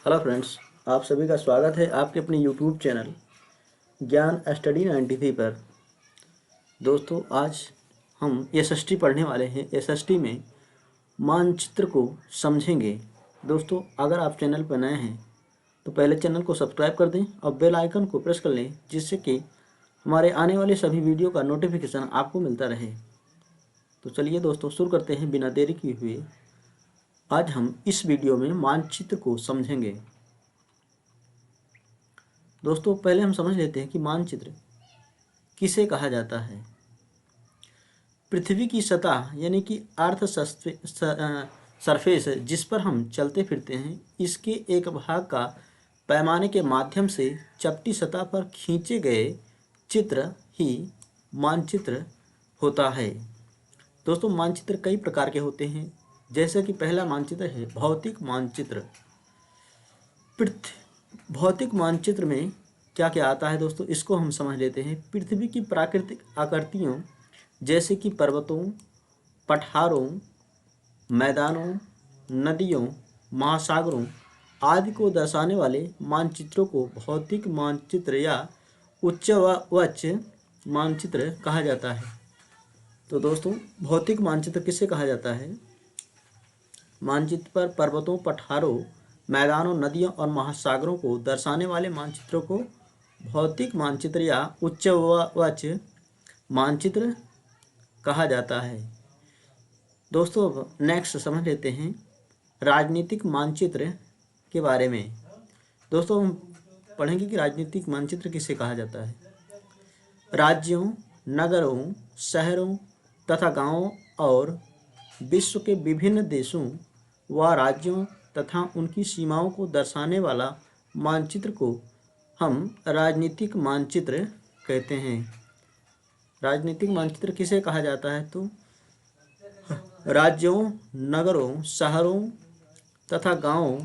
Hello friends, आप सभी का स्वागत है आपके अपने यूट्यूब चैनल ज्ञान स्टडी 93 पर। दोस्तों, आज हम एसएसटी पढ़ने वाले हैं। एसएसटी में मानचित्र को समझेंगे। दोस्तों, अगर आप चैनल पर नए हैं तो पहले चैनल को सब्सक्राइब कर दें और बेल आइकन को प्रेस कर लें, जिससे कि हमारे आने वाले सभी वीडियो का नोटिफिकेशन आपको मिलता रहे। तो चलिए दोस्तों, शुरू करते हैं बिना देरी किए हुए। आज हम इस वीडियो में मानचित्र को समझेंगे। दोस्तों, पहले हम समझ लेते हैं कि मानचित्र किसे कहा जाता है। पृथ्वी की सतह यानी कि अर्थ सरफेस जिस पर हम चलते फिरते हैं, इसके एक भाग का पैमाने के माध्यम से चपटी सतह पर खींचे गए चित्र ही मानचित्र होता है। दोस्तों, मानचित्र कई प्रकार के होते हैं। जैसे कि पहला मानचित्र है भौतिक मानचित्र। भौतिक मानचित्र में क्या क्या आता है दोस्तों, इसको हम समझ लेते हैं। पृथ्वी की प्राकृतिक आकृतियों जैसे कि पर्वतों, पठारों, मैदानों, नदियों, महासागरों आदि को दर्शाने वाले मानचित्रों को भौतिक मानचित्र या उच्चवच मानचित्र कहा जाता है। तो दोस्तों, भौतिक मानचित्र किसे कहा जाता है? मानचित्र पर पर्वतों, पठारों, मैदानों, नदियों और महासागरों को दर्शाने वाले मानचित्रों को भौतिक मानचित्र या उच्चवच मानचित्र कहा जाता है। दोस्तों, अब नेक्स्ट समझ लेते हैं राजनीतिक मानचित्र के बारे में। दोस्तों, हम पढ़ेंगे कि राजनीतिक मानचित्र किसे कहा जाता है। राज्यों, नगरों, शहरों तथा गांवों और विश्व के विभिन्न देशों व राज्यों तथा उनकी सीमाओं को दर्शाने वाला मानचित्र को हम राजनीतिक मानचित्र कहते हैं। राजनीतिक मानचित्र किसे कहा जाता है? तो राज्यों, नगरों, शहरों तथा गांवों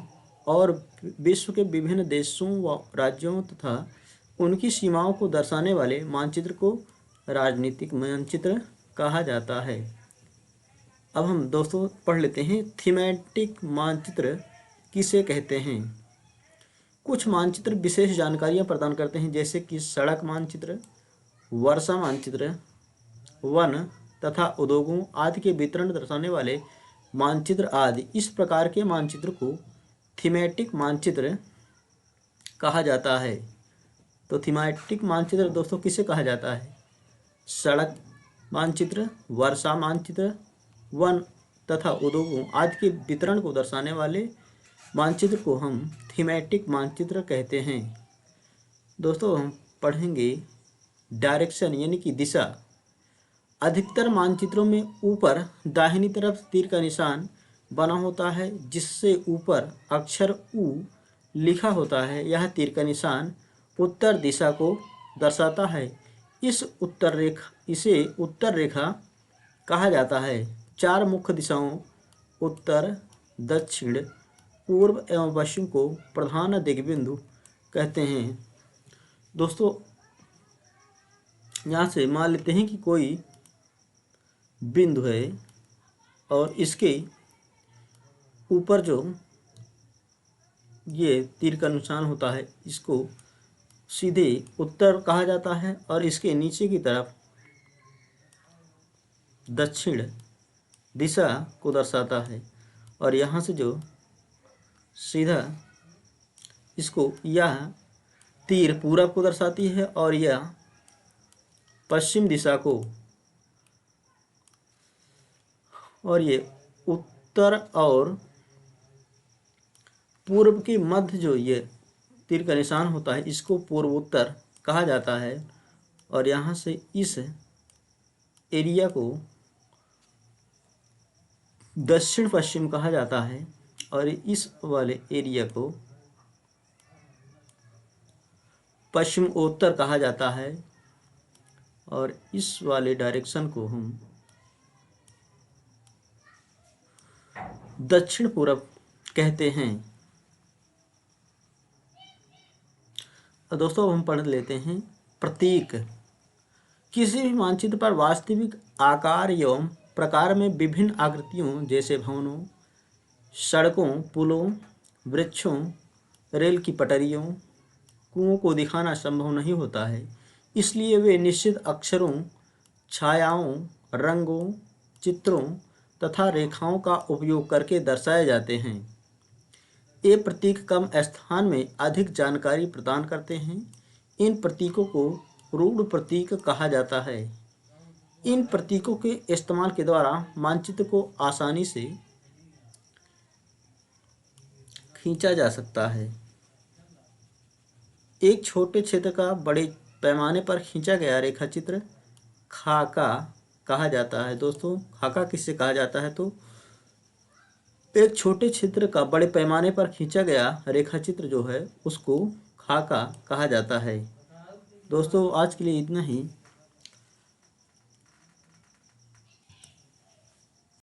और विश्व के विभिन्न देशों व राज्यों तथा उनकी सीमाओं को दर्शाने वाले मानचित्र को राजनीतिक मानचित्र कहा जाता है। अब हम दोस्तों पढ़ लेते हैं थीमेटिक मानचित्र किसे कहते हैं। कुछ मानचित्र विशेष जानकारियां प्रदान करते हैं, जैसे कि सड़क मानचित्र, वर्षा मानचित्र, वन तथा उद्योगों आदि के वितरण दर्शाने वाले मानचित्र आदि। इस प्रकार के मानचित्र को थीमेटिक मानचित्र कहा जाता है। तो थीमेटिक मानचित्र दोस्तों किसे कहा जाता है? सड़क मानचित्र, वर्षा मानचित्र, वन तथा उद्योगों आदि के वितरण को दर्शाने वाले मानचित्र को हम थीमेटिक मानचित्र कहते हैं। दोस्तों, हम पढ़ेंगे डायरेक्शन यानी कि दिशा। अधिकतर मानचित्रों में ऊपर दाहिनी तरफ तीर का निशान बना होता है, जिससे ऊपर अक्षर उ लिखा होता है। यह तीर का निशान उत्तर दिशा को दर्शाता है। इसे उत्तर रेखा कहा जाता है। चार मुख्य दिशाओं उत्तर, दक्षिण, पूर्व एवं पश्चिम को प्रधान दिग्बिंदु कहते हैं। दोस्तों, यहाँ से मान लेते हैं कि कोई बिंदु है और इसके ऊपर जो ये तीर का निशान होता है, इसको सीधे उत्तर कहा जाता है और इसके नीचे की तरफ दक्षिण दिशा को दर्शाता है। और यहाँ से जो सीधा इसको, यह तीर पूरब को दर्शाती है और यह पश्चिम दिशा को, और ये उत्तर और पूर्व के मध्य जो ये तीर का निशान होता है, इसको पूर्वोत्तर कहा जाता है। और यहाँ से इस एरिया को दक्षिण पश्चिम कहा जाता है और इस वाले एरिया को पश्चिम उत्तर कहा जाता है और इस वाले डायरेक्शन को हम दक्षिण पूरब कहते हैं। तो दोस्तों, हम पढ़ लेते हैं प्रतीक। किसी भी मानचित्र पर वास्तविक आकार एवं प्रकार में विभिन्न आकृतियों जैसे भवनों, सड़कों, पुलों, वृक्षों, रेल की पटरियों, कुओं को दिखाना संभव नहीं होता है, इसलिए वे निश्चित अक्षरों, छायाओं, रंगों, चित्रों तथा रेखाओं का उपयोग करके दर्शाए जाते हैं। ये प्रतीक कम स्थान में अधिक जानकारी प्रदान करते हैं। इन प्रतीकों को रूढ़ प्रतीक कहा जाता है। इन प्रतीकों के इस्तेमाल के द्वारा मानचित्र को आसानी से खींचा जा सकता है। एक छोटे क्षेत्र का बड़े पैमाने पर खींचा गया रेखाचित्र खाका कहा जाता है। दोस्तों, खाका किससे कहा जाता है? तो एक छोटे क्षेत्र का बड़े पैमाने पर खींचा गया रेखाचित्र जो है उसको खाका कहा जाता है। दोस्तों, आज के लिए इतना ही।